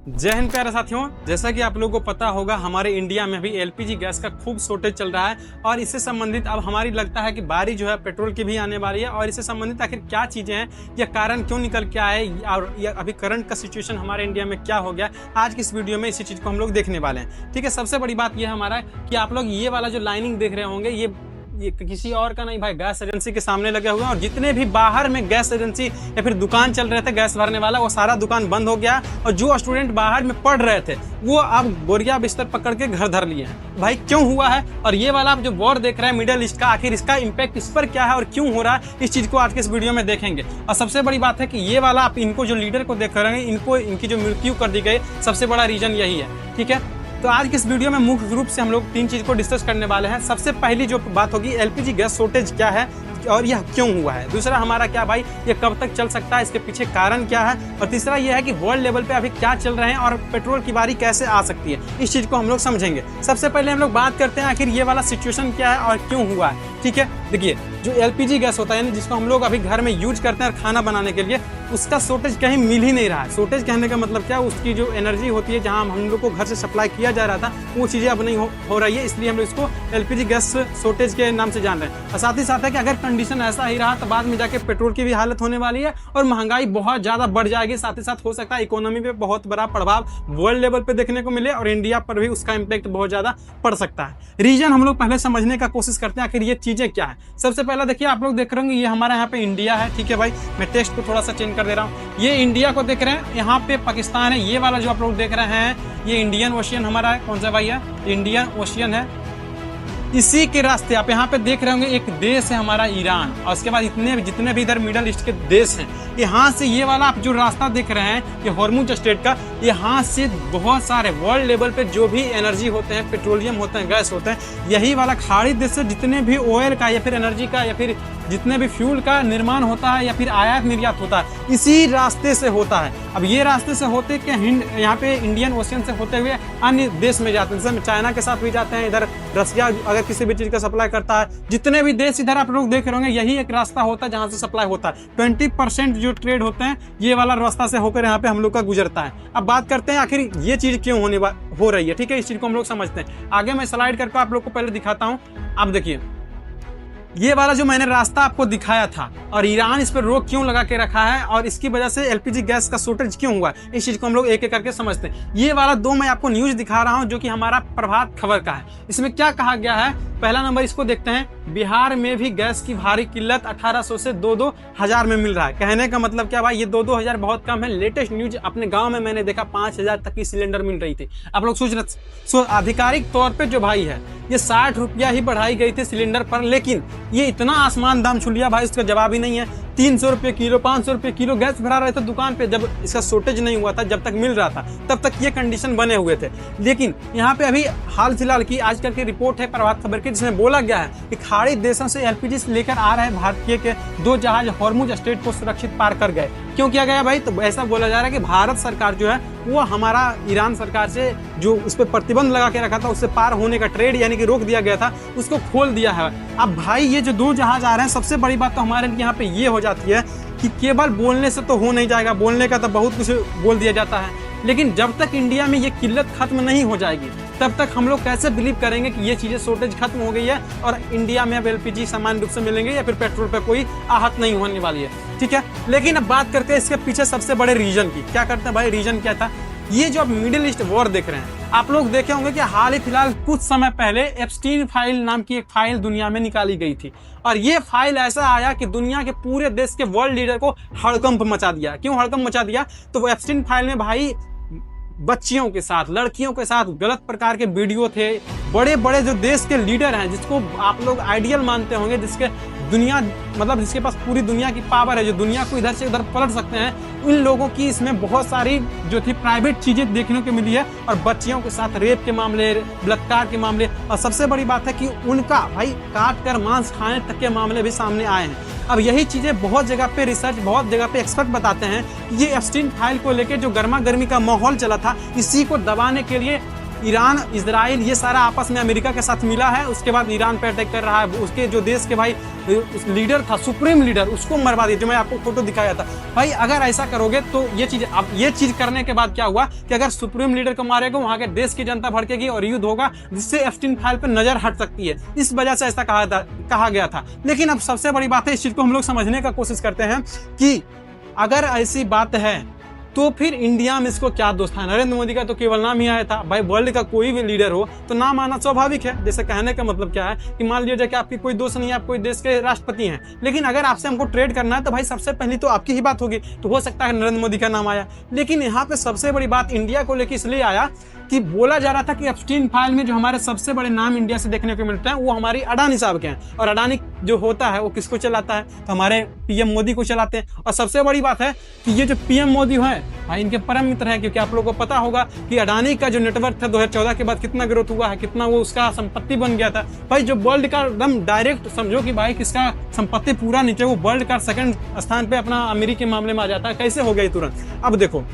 जय हिंद प्यारे साथियों, जैसा कि आप लोगों को पता होगा हमारे इंडिया में भी एलपीजी गैस का खूब शॉर्टेज चल रहा है और इससे संबंधित अब हमारी लगता है कि बारी जो है पेट्रोल की भी आने वाली है। और इससे संबंधित आखिर क्या चीज़ें हैं या कारण क्यों निकल के आए और या अभी करंट का सिचुएशन हमारे इंडिया में क्या हो गया, आज की इस वीडियो में इसी चीज़ को हम लोग देखने वाले हैं। ठीक है, सबसे बड़ी बात यह हमारा है कि आप लोग ये वाला जो लाइनिंग देख रहे होंगे ये किसी और का नहीं भाई, गैस एजेंसी के सामने लगे हुए हैं। और जितने भी बाहर में गैस एजेंसी या फिर दुकान चल रहे थे गैस भरने वाला, वो सारा दुकान बंद हो गया और जो स्टूडेंट बाहर में पढ़ रहे थे वो अब बोरिया बिस्तर पकड़ के घर धर लिए हैं। भाई क्यों हुआ है? और ये वाला आप जो वॉर देख रहे हैं मिडिल ईस्ट का, आखिर इसका इम्पैक्ट इस पर क्या है और क्यों हो रहा है, इस चीज को आज के इस वीडियो में देखेंगे। और सबसे बड़ी बात है कि ये वाला आप इनको जो लीडर को देख रहे हैं, इनको इनकी जो मृत्यु कर दी गई, सबसे बड़ा रीजन यही है। ठीक है, तो आज के इस वीडियो में मुख्य रूप से हम लोग 3 चीज को डिस्कस करने वाले हैं। सबसे पहली जो बात होगी एलपीजी गैस शॉर्टेज क्या है और यह क्यों हुआ है। दूसरा हमारा क्या भाई, ये कब तक चल सकता है, इसके पीछे कारण क्या है। और तीसरा यह है कि वर्ल्ड लेवल पे अभी क्या चल रहे हैं और पेट्रोल की बारी कैसे आ सकती है, इस चीज को हम लोग समझेंगे। सबसे पहले हम लोग बात करते हैं आखिर ये वाला सिचुएशन क्या है और क्यों हुआ है। ठीक है, देखिए जो एलपीजी गैस होता है जिसको हम लोग अभी घर में यूज करते हैं खाना बनाने के लिए, उसका शॉर्टेज कहीं मिल ही नहीं रहा है। शॉर्टेज कहने का मतलब क्या, उसकी जो एनर्जी होती है जहां हम लोग को घर से सप्लाई किया जा रहा था, वो चीज़ें अब नहीं हो रही है, इसलिए हम लोग इसको एलपीजी गैस शॉर्टेज के नाम से जान रहे हैं। और साथ ही साथ है कि अगर कंडीशन ऐसा ही रहा तो बाद में जाके पेट्रोल की भी हालत होने वाली है और महंगाई बहुत ज़्यादा बढ़ जाएगी। साथ ही साथ हो सकता है इकोनॉमी पे बहुत बड़ा प्रभाव वर्ल्ड लेवल पे देखने को मिले और इंडिया पर भी उसका इम्पैक्ट बहुत ज़्यादा पड़ सकता है। रीजन हम लोग पहले समझने का कोशिश करते हैं आखिर ये चीज़ें क्या है। सबसे पहला देखिए, आप लोग देख रहे होंगे ये हमारा यहाँ पे इंडिया है। ठीक है भाई, मैं टेक्स्ट को थोड़ा सा चेंज कर दे रहा हूँ। ये इंडिया को देख रहे हैं, यहाँ पे पाकिस्तान है। ये वाला जो आप लोग देख रहे हैं ये इंडियन ओशियन हमारा है। कौन सा भाई है? इंडियन ओशियन है। इसी के रास्ते आप यहाँ पे देख रहे होंगे एक देश है हमारा ईरान, और उसके बाद जितने भी इधर मिडल ईस्ट के देश हैं, यहाँ से ये वाला आप जो रास्ता देख रहे हैं ये हॉर्मुज स्ट्रेट का, यहाँ से बहुत सारे वर्ल्ड लेवल पे जो भी एनर्जी होते हैं, पेट्रोलियम होते हैं, गैस होते हैं, यही वाला खाड़ी देश से जितने भी ऑयल का या फिर एनर्जी का या फिर जितने भी फ्यूल का निर्माण होता है या फिर आयात निर्यात होता है, इसी रास्ते से होता है। अब ये रास्ते से होते कि यहाँ पे इंडियन ओशियन से होते हुए अन्य देश में जाते हैं, जैसे चाइना के साथ भी जाते हैं, इधर रसिया अगर किसी भी चीज का सप्लाई करता है, जितने भी देश इधर आप लोग देख रहे होंगे यही एक रास्ता होता है जहाँ से सप्लाई होता है। 20% जो ट्रेड होते हैं ये वाला रास्ता से होकर यहाँ पे हम लोग का गुजरता है। अब बात करते हैं आखिर ये चीज क्यों हो रही है। ठीक है, इस चीज को हम लोग समझते हैं। आगे मैं स्लाइड करके आप लोग को पहले दिखाता हूँ। आप देखिए ये वाला जो मैंने रास्ता आपको दिखाया था और ईरान इस पर रोक क्यों लगा के रखा है और इसकी वजह से एलपीजी गैस का शॉर्टेज क्यों हुआ, इस चीज को हम लोग एक एक करके समझते हैं। ये वाला 2 मैं आपको न्यूज दिखा रहा हूं जो कि हमारा प्रभात खबर का है। इसमें क्या कहा गया है, पहला नंबर इसको देखते हैं। बिहार में भी गैस की भारी किल्लत, 1800 से 2-2 हजार में मिल रहा है। कहने का मतलब क्या भाई, ये 2-2 हजार बहुत कम है। लेटेस्ट न्यूज अपने गांव में मैंने देखा 5000 तक की सिलेंडर मिल रही थी। आप लोग सोच रहे, आधिकारिक तौर पे जो भाई है ये 60 रुपया ही बढ़ाई गई थी सिलेंडर पर, लेकिन ये इतना आसमान दाम छू लिया भाई, इसका जवाब ही नहीं है। 300 रुपये किलो, 500 रुपये किलो गैस भरा रहे थे दुकान पे, जब इसका शॉर्टेज नहीं हुआ था, जब तक मिल रहा था तब तक ये कंडीशन बने हुए थे। लेकिन यहाँ पे अभी हाल फिलहाल की आजकल की रिपोर्ट है प्रभात खबर की, जिसमें बोला गया है कि खाड़ी देशों से एलपीजी लेकर आ रहे भारतीय के 2 जहाज हॉर्मुज स्ट्रेट को सुरक्षित पार कर गए। क्यों किया गया भाई? तो ऐसा बोला जा रहा है कि भारत सरकार जो है वो हमारा ईरान सरकार से जो उस पर प्रतिबंध लगा के रखा था, उससे पार होने का ट्रेड यानी कि रोक दिया गया था, उसको खोल दिया है। अब भाई ये जो 2 जहाज आ रहे हैं, सबसे बड़ी बात तो हमारे यहाँ पे ये हो जाती है कि केवल बोलने से तो हो नहीं जाएगा, बोलने का तो बहुत कुछ बोल दिया जाता है, लेकिन जब तक इंडिया में ये किल्लत खत्म नहीं हो जाएगी तब तक हम लोग कैसे बिलीव करेंगे कि ये चीजें शॉर्टेज खत्म हो गई है और इंडिया में अब एलपीजी सामान्य रूप से मिलेंगे या फिर पेट्रोल पे कोई आहत नहीं होने वाली है। ठीक है, लेकिन अब बात करते हैं इसके पीछे सबसे बड़े रीजन की। क्या करते हैं भाई, रीजन क्या था? ये जो आप मिडिल ईस्ट वॉर देख रहे हैं, आप लोग देखे होंगे कि हाल ही फिलहाल कुछ समय पहले एप्स्टीन फाइल नाम की एक फाइल दुनिया में निकाली गई थी और ये फाइल ऐसा आया कि दुनिया के पूरे देश के वर्ल्ड लीडर को हड़कंप मचा दिया। क्यों हड़कंप मचा दिया? तो वो एप्स्टीन फाइल में भाई बच्चियों के साथ, लड़कियों के साथ गलत प्रकार के वीडियो थे। बड़े बड़े जो देश के लीडर हैं, जिसको आप लोग आइडियल मानते होंगे, जिसके दुनिया मतलब जिसके पास पूरी दुनिया की पावर है, जो दुनिया को इधर से उधर पलट सकते हैं, उन लोगों की इसमें बहुत सारी जो थी प्राइवेट चीजें देखने को मिली है और बच्चियों के साथ रेप के मामले, बलात्कार के मामले, और सबसे बड़ी बात है कि उनका भाई काट कर मांस खाने तक के मामले भी सामने आए हैं। अब यही चीजें बहुत जगह पे रिसर्च, बहुत जगह पे एक्सपर्ट बताते हैं। ये एप्स्टीन फाइल को लेकर जो गर्मा गर्मी का माहौल चला था, इसी को दबाने के लिए ईरान, इजराइल ये सारा आपस में अमेरिका के साथ मिला है, उसके बाद ईरान पे अटैक कर रहा है। उसके जो देश के भाई लीडर था, सुप्रीम लीडर, उसको मरवा दिया, जो मैं आपको फोटो दिखाया था। भाई अगर ऐसा करोगे तो ये चीज करने के बाद क्या हुआ कि अगर सुप्रीम लीडर को मारेगा, वहां के देश की जनता भड़केगी और युद्ध होगा, जिससे एप्स्टीन फाइल पर नजर हट सकती है। इस वजह से ऐसा कहा गया था। लेकिन अब सबसे बड़ी बात है, इस चीज को हम लोग समझने का कोशिश करते हैं कि अगर ऐसी बात है तो फिर इंडिया में इसको क्या दोष था। नरेंद्र मोदी का तो केवल नाम ही आया था। भाई वर्ल्ड का कोई भी लीडर हो तो नाम आना स्वाभाविक है। जैसे कहने का मतलब क्या है कि मान लीजिए कि आपकी कोई दोस्त नहीं है, आप कोई देश के राष्ट्रपति हैं, लेकिन अगर आपसे हमको ट्रेड करना है तो भाई सबसे पहले तो आपकी ही बात होगी। तो हो सकता है नरेंद्र मोदी का नाम आया, लेकिन यहाँ पे सबसे बड़ी बात इंडिया को लेकर इसलिए आया कि बोला जा रहा था कि एप्स्टीन फाइल में जो हमारे सबसे बड़े नाम इंडिया से देखने को मिलते हैं वो हमारी अडानी साहब के हैं। और अडानी जो होता है वो किसको चलाता है, तो हमारे पीएम मोदी को चलाते हैं। और सबसे बड़ी बात है कि ये जो पीएम मोदी है भाई इनके परम मित्र हैं, क्योंकि आप लोगों को पता होगा कि अडानी का जो नेटवर्क था 2014 के बाद कितना ग्रोथ हुआ है, कितना वो उसका संपत्ति बन गया था। भाई जो वर्ल्ड का एकदम डायरेक्ट समझो कि भाई किसका संपत्ति पूरा नीचे, वो वर्ल्ड का सेकंड स्थान पे अपना अमीरी के मामले में आ जाता है। कैसे हो गया तुरंत। अब देखो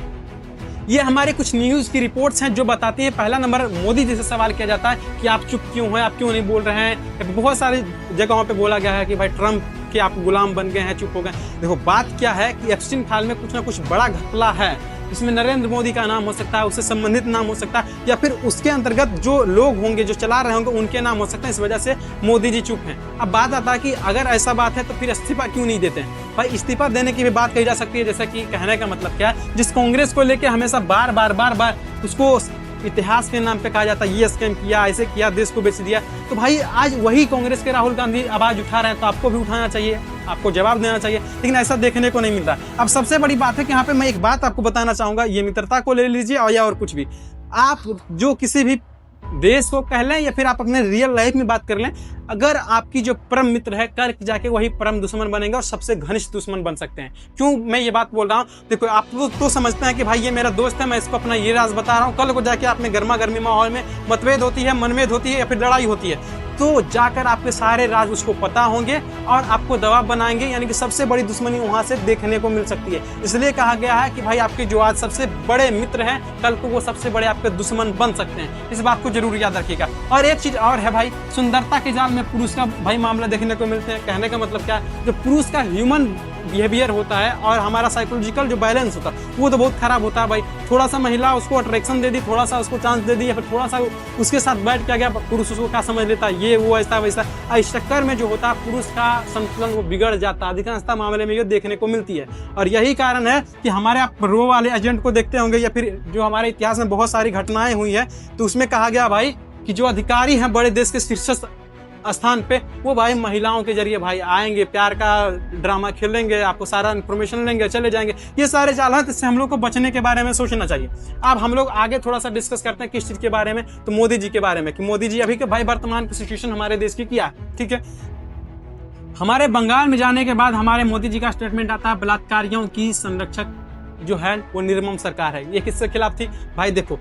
ये हमारे कुछ न्यूज की रिपोर्ट्स हैं जो बताती हैं, पहला नंबर मोदी जी से सवाल किया जाता है कि आप चुप क्यों हैं, आप क्यों नहीं बोल रहे हैं। बहुत सारी जगहों पे बोला गया है कि भाई ट्रम्प के आप गुलाम बन गए हैं, चुप हो गए। देखो बात क्या है कि एप्स्टीन फाइल में कुछ ना कुछ बड़ा घपला है। इसमें नरेंद्र मोदी का नाम हो सकता है, उससे संबंधित नाम हो सकता है, या फिर उसके अंतर्गत जो लोग होंगे जो चला रहे होंगे उनके नाम हो सकते हैं। इस वजह से मोदी जी चुप हैं। अब बात आता है कि अगर ऐसा बात है तो फिर इस्तीफा क्यों नहीं देते हैं। भाई इस्तीफा देने की भी बात कही जा सकती है। जैसा कि कहने का मतलब क्या है, जिस कांग्रेस को लेकर हमेशा बार बार उसको इतिहास के नाम पे कहा जाता है ये स्कैम किया, ऐसे किया, देश को बेच दिया, तो भाई आज वही कांग्रेस के राहुल गांधी आवाज उठा रहे हैं, तो आपको भी उठाना चाहिए, आपको जवाब देना चाहिए। लेकिन ऐसा देखने को नहीं मिल रहा। अब सबसे बड़ी बात है कि यहाँ पे मैं एक बात आपको बताना चाहूंगा, ये मित्रता को ले लीजिए और या और कुछ भी, आप जो किसी भी देश को कह लें या फिर आप अपने रियल लाइफ में बात कर लें, अगर आपकी जो परम मित्र है कल जाके वही परम दुश्मन बनेगा और सबसे घनिष्ठ दुश्मन बन सकते हैं। क्यों मैं ये बात बोल रहा हूँ, देखो आप तो समझते हैं कि भाई ये मेरा दोस्त है, मैं इसको अपना ये राज बता रहा हूँ, कल को जाके आपने गर्मा गर्मी माहौल में मतभेद होती है, मनभेद होती है या फिर लड़ाई होती है, तो जाकर आपके सारे राज उसको पता होंगे और आपको दबाव बनाएंगे। यानी कि सबसे बड़ी दुश्मनी वहां से देखने को मिल सकती है। इसलिए कहा गया है कि भाई आपके जो आज सबसे बड़े मित्र हैं कल को वो सबसे बड़े आपके दुश्मन बन सकते हैं। इस बात को जरूर याद रखिएगा। और एक चीज और है भाई, सुंदरता के जाल में पुरुष का भाई मामला देखने को मिलते हैं। कहने का मतलब क्या है, जो पुरुष का ह्यूमन बिहेवियर होता है और हमारा साइकोलॉजिकल जो बैलेंस होता है वो तो बहुत खराब होता है भाई। थोड़ा सा महिला उसको अट्रैक्शन दे दी, थोड़ा सा उसको चांस दे दी, या फिर थोड़ा सा उसके साथ बैठ के गया, पुरुष उसको क्या समझ लेता है, ये वो ऐसा वैसा। इस चक्कर में जो होता है पुरुष का संतुलन वो बिगड़ जाता है। अधिकांशतः मामले में ये देखने को मिलती है। और यही कारण है कि हमारे आप रो वाले एजेंट को देखते होंगे या फिर जो हमारे इतिहास में बहुत सारी घटनाएं हुई है, तो उसमें कहा गया भाई कि जो अधिकारी हैं बड़े देश के शीर्ष स्थान पे, वो भाई महिलाओं के जरिए भाई आएंगे, प्यार का ड्रामा खेलेंगे, आपको सारा इन्फॉर्मेशन लेंगे, चले जाएंगे। ये सारे चाल हैं, इससे हम लोग को बचने के बारे में सोचना चाहिए। अब हम लोग आगे थोड़ा सा डिस्कस करते हैं किस चीज के बारे में, तो मोदी जी के बारे में, कि मोदी जी अभी के भाई वर्तमान की सिचुएशन हमारे देश की क्या है। ठीक है, हमारे बंगाल में जाने के बाद हमारे मोदी जी का स्टेटमेंट आता है, बलात्कारियों की संरक्षक जो है वो निर्मम सरकार है। ये किसके खिलाफ थी भाई? देखो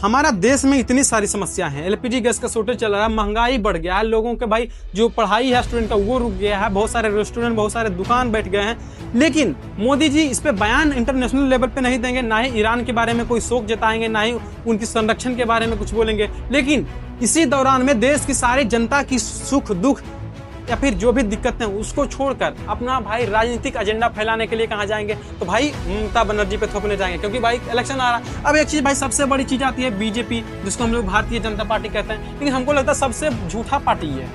हमारा देश में इतनी सारी समस्या हैं, एलपीजी गैस का शॉर्टेज चल रहा है, महंगाई बढ़ गया है, लोगों के भाई जो पढ़ाई है स्टूडेंट का वो रुक गया है, बहुत सारे रेस्टोरेंट बहुत सारे दुकान बैठ गए हैं। लेकिन मोदी जी इस पे बयान इंटरनेशनल लेवल पे नहीं देंगे, ना ही ईरान के बारे में कोई शोक जताएंगे, ना ही उनकी संरक्षण के बारे में कुछ बोलेंगे। लेकिन इसी दौरान में देश की सारी जनता की सुख दुख या फिर जो भी दिक्कतें हैं उसको छोड़कर अपना भाई राजनीतिक एजेंडा फैलाने के लिए कहाँ जाएंगे? तो भाई ममता बनर्जी पे थोपने जाएंगे, क्योंकि भाई इलेक्शन आ रहा है। अब एक चीज भाई सबसे बड़ी चीज आती है बीजेपी, जिसको हम लोग भारतीय जनता पार्टी कहते हैं, लेकिन हमको लगता है सबसे झूठा पार्टी है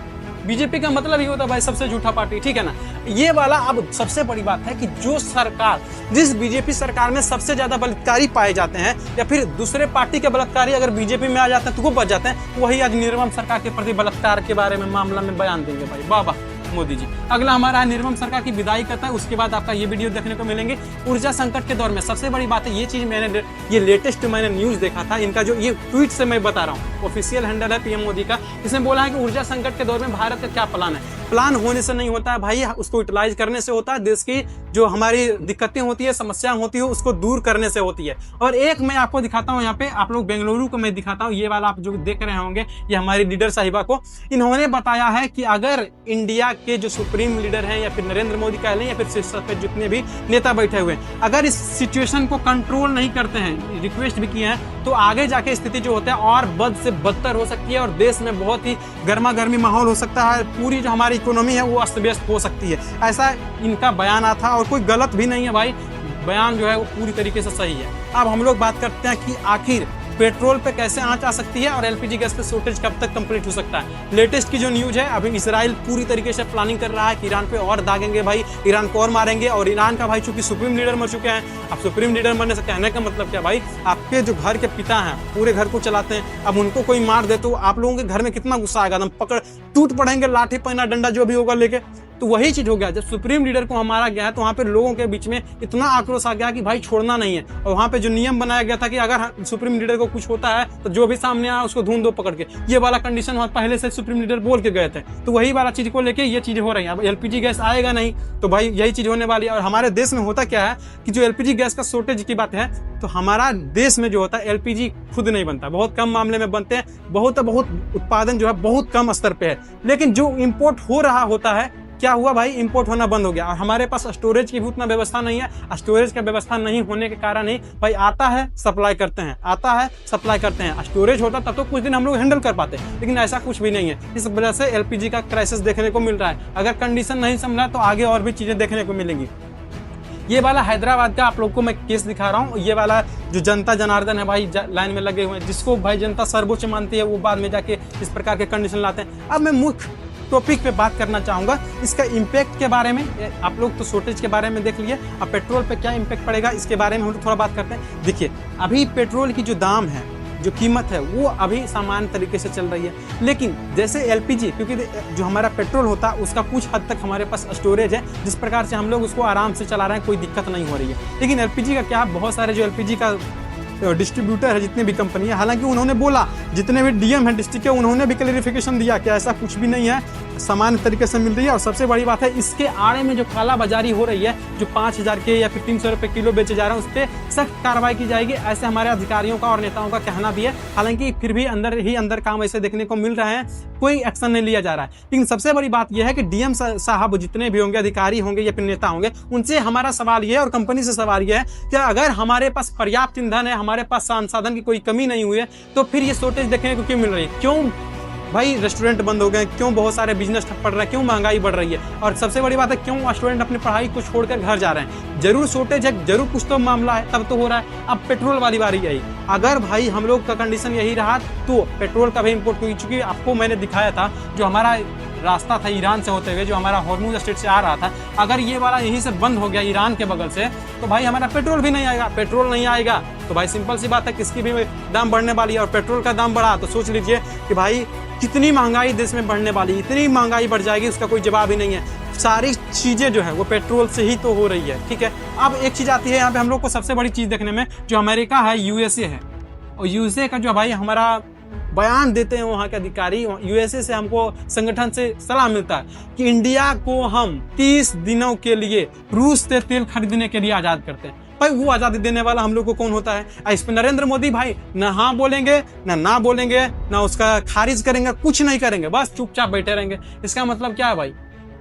बीजेपी का। मतलब ही होता है भाई सबसे झूठा पार्टी, ठीक है ना, ये वाला। अब सबसे बड़ी बात है कि जो सरकार, जिस बीजेपी सरकार में सबसे ज्यादा बलात्कारी पाए जाते हैं या फिर दूसरे पार्टी के बलात्कारी अगर बीजेपी में आ जाते हैं तो वो बच जाते हैं, वही आज निर्मम सरकार के प्रति बलात्कार के बारे में मामला में बयान देंगे भाई। वाह वाह मोदी जी। अगला हमारा निर्मम सरकार की विदाई करता है, उसके बाद आपका ये वीडियो देखने को मिलेंगे। ऊर्जा संकट के दौर में सबसे बड़ी बात है, ये चीज मैंने ये लेटेस्ट मैंने न्यूज देखा था, इनका जो ये ट्वीट से मैं बता रहा हूँ, ऑफिशियल हैंडल है पीएम मोदी का। इसने बोला है कि ऊर्जा संकट के दौर में भारत का क्या प्लान है। प्लान होने से नहीं होता है भाई, उसको यूटिलाइज करने से होता है। देश की जो हमारी दिक्कतें होती है, समस्याएं होती है, उसको दूर करने से होती है। और एक मैं आपको दिखाता हूँ, यहाँ पे आप लोग बेंगलुरु को मैं दिखाता हूँ, ये वाला आप जो देख रहे होंगे ये हमारी लीडर साहिबा को इन्होंने बताया है कि अगर इंडिया के जो सुप्रीम लीडर हैं या फिर नरेंद्र मोदी कह लें या फिर शीर्ष पे जितने भी नेता बैठे हुए हैं, अगर इस सिचुएशन को कंट्रोल नहीं करते हैं, रिक्वेस्ट भी किए हैं, तो आगे जाके स्थिति जो होता है और बद से बदतर हो सकती है और देश में बहुत ही गर्मा गर्मी माहौल हो सकता है, पूरी जो हमारी इकोनॉमी है वो अस्त व्यस्त हो सकती है। ऐसा इनका बयान था और कोई गलत भी नहीं है भाई, बयान जो है वो पूरी तरीके से सही है। अब हम लोग बात करते हैं कि आखिर पेट्रोल पे कैसे आंच आ सकती है और एलपीजी गैस पे शॉर्टेज कब तक कंप्लीट हो सकता है। लेटेस्ट की जो न्यूज है, अभी इसराइल पूरी तरीके से प्लानिंग कर रहा है कि ईरान पे और दागेंगे भाई, ईरान को और मारेंगे। और ईरान का भाई चूंकि सुप्रीम लीडर मर चुके हैं, अब सुप्रीम लीडर मरने से कहने का मतलब क्या भाई, आपके जो घर के पिता हैं पूरे घर को चलाते हैं, अब उनको कोई मार दे तो आप लोगों के घर में कितना गुस्सा आएगा, एकदम पकड़ टूट पड़ेंगे, लाठी पहना डंडा जो भी होगा लेके। तो वही चीज हो गया, जब सुप्रीम लीडर को मारा गया है तो वहाँ पे लोगों के बीच में इतना आक्रोश आ गया कि भाई छोड़ना नहीं है। और वहाँ पे जो नियम बनाया गया था कि अगर सुप्रीम लीडर को कुछ होता है तो जो भी सामने आया उसको ढूंढ दो पकड़ के, ये वाला कंडीशन वहाँ पहले से सुप्रीम लीडर बोल के गए थे। तो वही वाला चीज को लेके ये चीजें हो रही है। अब एलपीजी गैस आएगा नहीं तो भाई यही चीज होने वाली है। और हमारे देश में होता क्या है कि जो एलपीजी गैस का शॉर्टेज की बात है, तो हमारा देश में जो होता है एलपीजी खुद नहीं बनता, बहुत कम मामले में बनते हैं, बहुत उत्पादन जो है बहुत कम स्तर पे है। लेकिन जो इम्पोर्ट हो रहा होता है, क्या हुआ भाई, इंपोर्ट होना बंद हो गया। और हमारे पास स्टोरेज की भी उतना व्यवस्था नहीं है। स्टोरेज का व्यवस्था नहीं होने के कारण ही भाई आता है सप्लाई करते हैं, आता है सप्लाई करते हैं। स्टोरेज होता तब तो कुछ दिन हम लोग हैंडल कर पाते, लेकिन ऐसा कुछ भी नहीं है। इस वजह से एलपीजी का क्राइसिस देखने को मिल रहा है। अगर कंडीशन नहीं संभला तो आगे और भी चीजें देखने को मिलेंगी। ये वाला हैदराबाद का आप लोग को मैं केस दिखा रहा हूँ। ये वाला जो जनता जनार्दन है भाई लाइन में लगे हुए हैं, जिसको भाई जनता सर्वोच्च मानती है, वो बाद में जाके इस प्रकार के कंडीशन लाते हैं। अब मैं मुख्य टॉपिक पे बात करना चाहूंगा, इसका इम्पैक्ट के बारे में। आप लोग तो शॉर्टेज के बारे में देख लिए, अब पेट्रोल पे क्या इम्पैक्ट पड़ेगा इसके बारे में हम लोग थोड़ा बात करते हैं। देखिए, अभी पेट्रोल की जो दाम है, जो कीमत है, वो अभी सामान्य तरीके से चल रही है। लेकिन जैसे एलपीजी, क्योंकि जो हमारा पेट्रोल होता है उसका कुछ हद तक हमारे पास स्टोरेज है, जिस प्रकार से हम लोग उसको आराम से चला रहे हैं, कोई दिक्कत नहीं हो रही है। लेकिन एलपीजी का क्या, बहुत सारे जो एलपीजी का डिस्ट्रीब्यूटर है, जितने भी कंपनी है, हालांकि उन्होंने बोला, जितने भी डीएम है डिस्ट्रिक्ट के, उन्होंने भी क्लैरिफिकेशन दिया कि ऐसा कुछ भी नहीं है, सामान्य तरीके से मिल रही है। और सबसे बड़ी बात है, इसके आड़े में जो काला बाजारी हो रही है, जो 5000 के या फिर 300 रुपए किलो बेचे जा रहे हैं, उस पर सख्त कार्रवाई की जाएगी, ऐसे हमारे अधिकारियों का और नेताओं का कहना भी है। हालांकि फिर भी अंदर ही अंदर काम ऐसे देखने को मिल रहे हैं, कोई एक्शन नहीं लिया जा रहा है। लेकिन सबसे बड़ी बात यह है कि डीएम साहब जितने भी होंगे, अधिकारी होंगे या फिर नेता होंगे, उनसे हमारा सवाल यह है और कंपनी से सवाल यह है कि अगर हमारे पास पर्याप्त ईंधन है, हमारे पास संसाधन की कोई कमी नहीं हुई है, तो फिर ये शॉर्टेज देखने को क्यों मिल रही है? क्यों भाई रेस्टोरेंट बंद हो गए, क्यों बहुत सारे बिजनेस ठप पड़ रहा है, क्यों महंगाई बढ़ रही है? और सबसे बड़ी बात है, क्यों स्टूडेंट अपनी पढ़ाई को छोड़कर घर जा रहे हैं? जरूर शॉर्टेज है, जरूर कुछ तो मामला है, तब तो हो रहा है। अब पेट्रोल वाली बारी आई, अगर भाई हम लोग का कंडीशन यही रहा तो पेट्रोल का भी इम्पोर्ट, क्योंकि आपको मैंने दिखाया था जो हमारा रास्ता था ईरान से होते हुए, जो हमारा हॉर्मुज स्ट्रेट से आ रहा था, अगर ये वाला यहीं से बंद हो गया ईरान के बगल से, तो भाई हमारा पेट्रोल भी नहीं आएगा। पेट्रोल नहीं आएगा तो भाई सिंपल सी बात है, किसकी भी दाम बढ़ने वाली है। और पेट्रोल का दाम बढ़ा तो सोच लीजिए कि भाई कितनी महंगाई देश में बढ़ने वाली, इतनी महंगाई बढ़ जाएगी, उसका कोई जवाब ही नहीं है। सारी चीजें जो है वो पेट्रोल से ही तो हो रही है, ठीक है। अब एक चीज आती है यहाँ पे हम लोग को सबसे बड़ी चीज देखने में, जो अमेरिका है, यूएसए है, और यूएसए का जो भाई हमारा बयान देते हैं वहाँ के अधिकारी, यूएसए से हमको संगठन से सलाह मिलता है कि इंडिया को हम 30 दिनों के लिए रूस से तेल खरीदने के लिए आजाद करते हैं। भाई वो आजादी देने वाला हम लोग को कौन होता है? इस पर नरेंद्र मोदी भाई ना हाँ बोलेंगे, ना बोलेंगे, ना उसका खारिज करेंगे, कुछ नहीं करेंगे, बस चुपचाप बैठे रहेंगे। इसका मतलब क्या है भाई?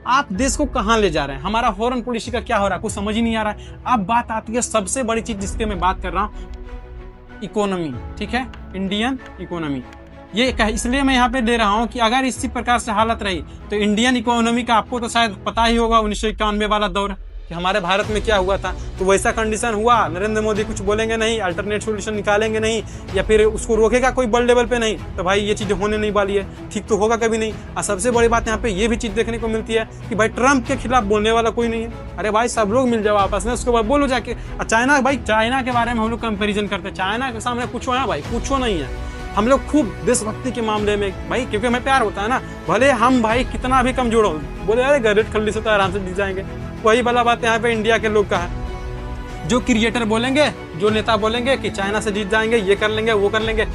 आप देश को कहाँ ले जा रहे हैं? हमारा फॉरेन पॉलिसी का क्या हो रहा है, कुछ समझ ही नहीं आ रहा है। अब बात आती है सबसे बड़ी चीज जिसके मैं बात कर रहा हूँ, इकोनॉमी, ठीक है, इंडियन इकोनॉमी। ये इसलिए मैं यहाँ पे दे रहा हूँ कि अगर इसी प्रकार से हालत रही तो इंडियन इकोनॉमी का आपको तो शायद पता ही होगा 1991 वाला दौर कि हमारे भारत में क्या हुआ था। तो वैसा कंडीशन हुआ, नरेंद्र मोदी कुछ बोलेंगे नहीं, अल्टरनेट सोल्यूशन निकालेंगे नहीं, या फिर उसको रोकेगा कोई बड़े लेवल पे नहीं, तो भाई ये चीज़ें होने नहीं वाली है, ठीक तो होगा कभी नहीं। और सबसे बड़ी बात यहाँ पे ये भी चीज़ देखने को मिलती है कि भाई ट्रंप के खिलाफ बोलने वाला कोई नहीं है। अरे भाई सब लोग मिल जाओ आपस में, उसके बाद बोलो जाके। चाइना, भाई चाइना के बारे में हम लोग कंपेरिजन करते हैं, चाइना के सामने कुछ है भाई, कुछ नहीं है। हम लोग खूब देशभक्ति के मामले में भाई, क्योंकि हमें प्यार होता है ना, भले हम भाई कितना भी कमजोर हो, बोले अरे गैरेट खल्ली से तो आराम से जीत जाएंगे, वही वाला बात यहाँ पे इंडिया के लोग का है। जो क्रिएटर बोलेंगे, जो नेता बोलेंगे कि चाइना से जीत जाएंगे, ये कर लेंगे, वो कर लेंगे,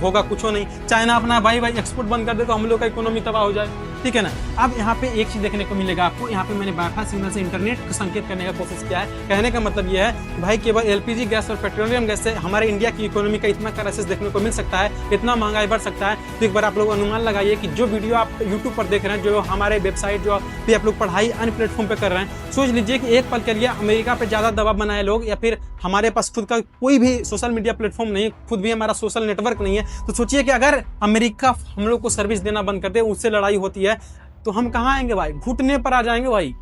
होगा कुछ नहीं। चाइना अपना भाई एक्सपोर्ट बंद कर दे तो हम लोग का इकोनॉमी तबाह हो जाए। ठीक है ना। अब यहाँ पे एक चीज देखने को मिलेगा आपको, यहाँ पे मैंने वाईफाई सिग्नल से इंटरनेट को संकेत करने का कोशिश किया है। कहने का मतलब यह है कि भाई केवल एलपीजी गैस और पेट्रोलियम गैस से हमारे इंडिया की इकोनॉमी का इतना क्राइसिस देखने को मिल सकता है, इतना महंगाई बढ़ सकता है। तो एक बार आप लोग अनुमान लगाइए कि जो वीडियो आप यूट्यूब पर देख रहे हैं, जो हमारे वेबसाइट जो भी आप लोग पढ़ाई अन्य प्लेटफॉर्म पे कर रहे हैं, सोच लीजिए कि एक पल के लिए अमेरिका पे ज्यादा दबाव बनाए लोग, या फिर हमारे पास खुद का कोई भी सोशल मीडिया प्लेटफॉर्म नहीं, खुद भी हमारा सोशल नेटवर्क नहीं है। तो सोचिए कि अगर अमेरिका हम लोग को सर्विस देना बंद कर दे, उससे लड़ाई होती है, तो हम कहाँ आएंगे भाई, घुटने पर आ जाएंगे भाई,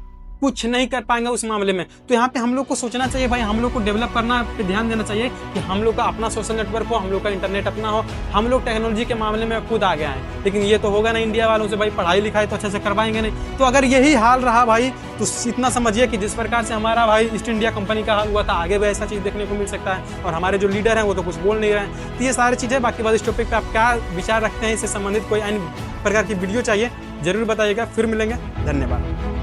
कुछ नहीं कर पाएंगे उस मामले में। तो यहाँ पे हम लोग को सोचना चाहिए भाई, हम लोग को डेवलप करना पे ध्यान देना चाहिए कि हम लोग का अपना सोशल नेटवर्क हो, हम लोग का इंटरनेट अपना हो, हम लोग टेक्नोलॉजी के मामले में खुद आगे आए। लेकिन ये तो होगा ना इंडिया वालों से भाई, पढ़ाई लिखाई तो अच्छे से करवाएंगे नहीं। तो अगर यही हाल रहा भाई, तो इतना समझिए कि जिस प्रकार से हमारा भाई ईस्ट इंडिया कंपनी का हाल हुआ था, आगे भी ऐसा चीज़ देखने को मिल सकता है। और हमारे जो लीडर हैं वो तो कुछ बोल नहीं रहे हैं। तो ये सारी चीज़ें, बाकी बात इस टॉपिक पर आप क्या विचार रखते हैं, इससे संबंधित कोई अन्य प्रकार की वीडियो चाहिए जरूर बताइएगा। फिर मिलेंगे, धन्यवाद।